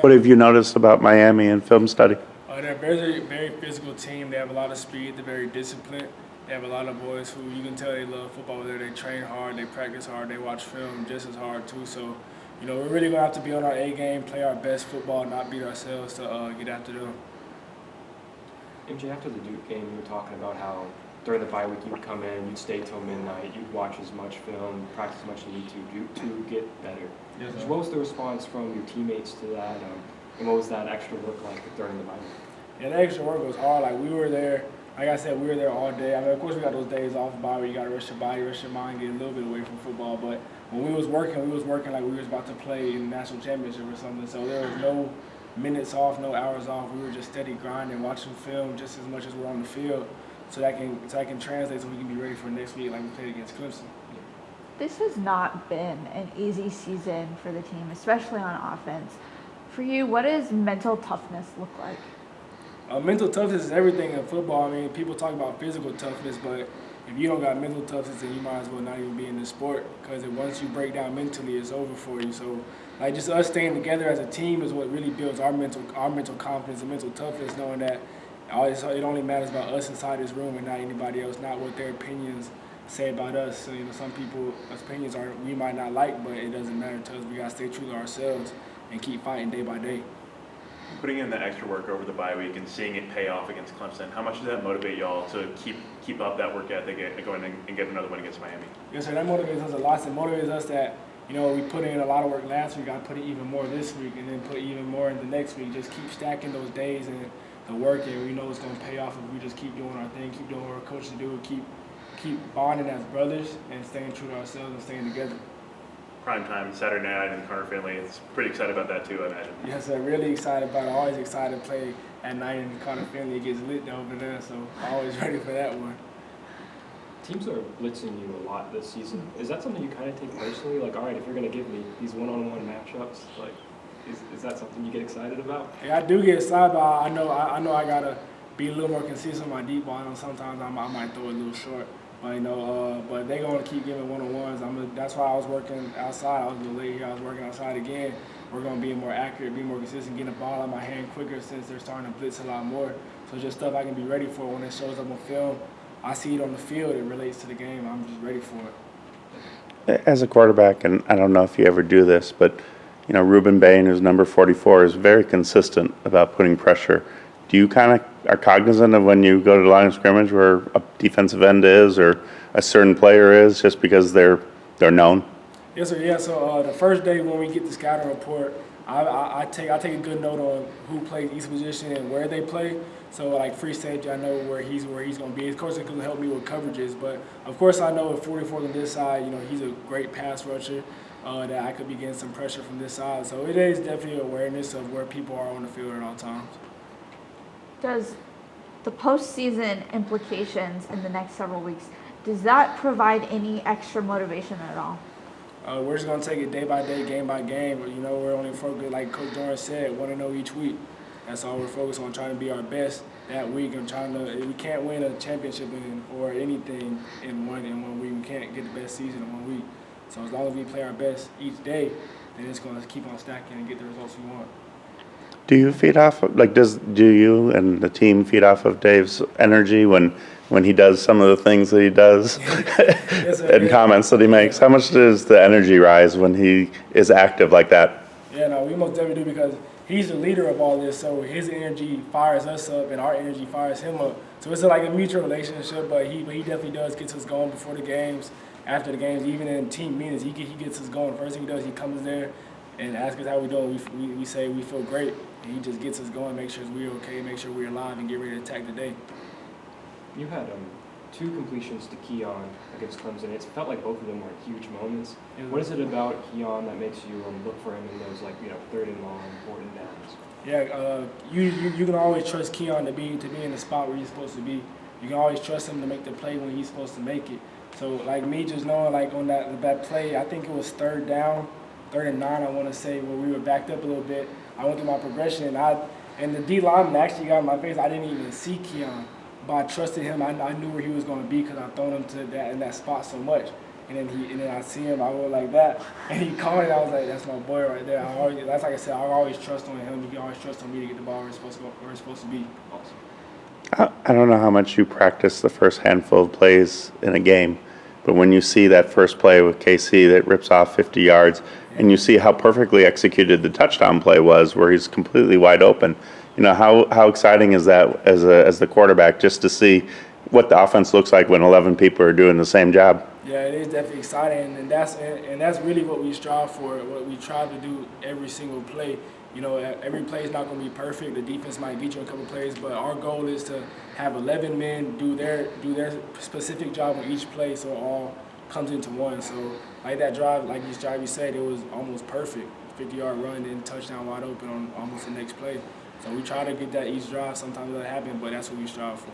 What have you noticed about Miami in film study? They're a very, very physical team. They have a lot of speed. They're very disciplined. They have a lot of boys who you can tell they love football. There, they train hard, they practice hard, they watch film just as hard too. So, we're really gonna have to be on our A game, play our best football, not beat ourselves to get after them. MJ, after the Duke game, you were talking about how during the bye week you'd come in, you'd stay till midnight, you'd watch as much film, practice as much as you need to get better. Yes, sir. What was the response from your teammates to that, and what was that extra work like during the bye week? Yeah, the extra work was hard. Like, we were there, like I said, we were there all day. I mean, of course, we got those days off the bye where you got to rest your body, rest your mind, get a little bit away from football. But when we was working like we was about to play in the national championship or something. So there was no minutes off, no hours off. We were just steady grinding, watching film just as much as we're on the field, so that can translate so we can be ready for next week like we played against Clemson. This has not been an easy season for the team, especially on offense. For you, what does mental toughness look like? Mental toughness is everything in football. I mean, people talk about physical toughness, but if you don't got mental toughness, then you might as well not even be in this sport, because once you break down mentally, it's over for you. So, like, just us staying together as a team is what really builds our mental confidence and mental toughness, knowing that it only matters about us inside this room and not anybody else, not what their opinions say about us. So, some people's opinions we might not like, but it doesn't matter to us. We got to stay true to ourselves and keep fighting day by day. Putting in the extra work over the bye week and seeing it pay off against Clemson, how much does that motivate y'all to keep up that work ethic and go in and get another win against Miami? Yes, sir. That motivates us a lot. It motivates us that, we put in a lot of work last week. I put in even more this week, and then put even more in the next week. Just keep stacking those days and the work, and we know it's going to pay off if we just keep doing our thing, keep doing what our coaches do, keep bonding as brothers and staying true to ourselves and staying together. Prime time, Saturday night in Carter Finley. It's pretty excited about that too, I imagine. Yes, sir. Really excited about it. Always excited to play at night in Carter Finley. It gets lit over there, so always ready for that one. Teams are blitzing you a lot this season. Is that something you kind of take personally? Like, all right, if you're going to give me these one-on-one matchups, like, is that something you get excied about? Yeah, I do get excited, but I know I gotta be a little more consistent with my deep ball. I know sometimes I might throw it a little short. But they're gonna keep giving one-on-ones. That's why I was working outside. I was a little late here. I was working outside again. We're gonna be more accurate, be more consistent, getting the ball in my hand quicker since they're starting to blitz a lot more. So just stuff I can be ready for when it shows up on film. I see it on the field. It relates to the game. I'm just ready for it. As a quarterback, and I don't know if you ever do this, but Ruben Bain, who's number 44, is very consistent about putting pressure. Do you kind of are cognizant of when you go to the line of scrimmage where a defensive end is or a certain player is, just because they're known? Yes, sir. Yeah. So the first day when we get the scouting report, I take a good note on who plays each position and where they play. So like free safety, I know where he's going to be. Of course, it can help me with coverages, but of course I know if 44 on this side, he's a great pass rusher. That I could be getting some pressure from this side. So it is definitely awareness of where people are on the field at all times. Does the postseason implications in the next several weeks, does that provide any extra motivation at all? We're just going to take it day by day, game by game. We're only focused, like Coach Dorn said, 1-0 each week. That's all we're focused on, trying to be our best that week. And we can't win a championship or anything in one week. We can't get the best season in 1 week. So as long as we play our best each day, then it's going to keep on stacking and get the results we want. Do you feed off of, do you and the team feed off of Dave's energy when he does some of the things that he does Yes, and comments that he makes? How much does the energy rise when he is active like that? Yeah, no, we most definitely do, because he's the leader of all this, so his energy fires us up and our energy fires him up. So it's like a mutual relationship, but he definitely does get us going before the games, after the games, even in team meetings, he gets us going. First thing he does, he comes there and asks us how we doing. We say we feel great, and he just gets us going, make sure we're okay, make sure we're alive, and get ready to attack the day. You had 2 completions to Keon against Clemson. It felt like both of them were huge moments. What is it about Keon that makes you look for him in those third and long important downs? Yeah, you can always trust Keon to be in the spot where he's supposed to be. You can always trust him to make the play when he's supposed to make it. So like me just knowing on that play, I think it was 3rd and 9, I want to say, where we were backed up a little bit. I went through my progression, and the D lineman actually got in my face. I didn't even see Keon, but I trusted him. I knew where he was going to be because I've thrown him in that spot so much. and then I see him, I go like that, and he caught it. I was like, that's my boy right there. That's like I said, I always trust on him. He can always trust on me to get the ball where it's supposed to go, where it's supposed to be. Awesome. I don't know how much you practice the first handful of plays in a game, but when you see that first play with KC that rips off 50 yards, and you see how perfectly executed the touchdown play was, where he's completely wide open, how exciting is that as the quarterback, just to see what the offense looks like when 11 people are doing the same job? Yeah, it is definitely exciting, and that's really what we strive for. What we try to do every single play. Every play is not going to be perfect. The defense might beat you in a couple plays, but our goal is to have 11 men do their specific job on each play, so it all comes into one. So like that drive, like you said, it was almost perfect. 50-yard run, then touchdown wide open on almost the next play. So we try to get that each drive. Sometimes it doesn't happen, but that's what we strive for.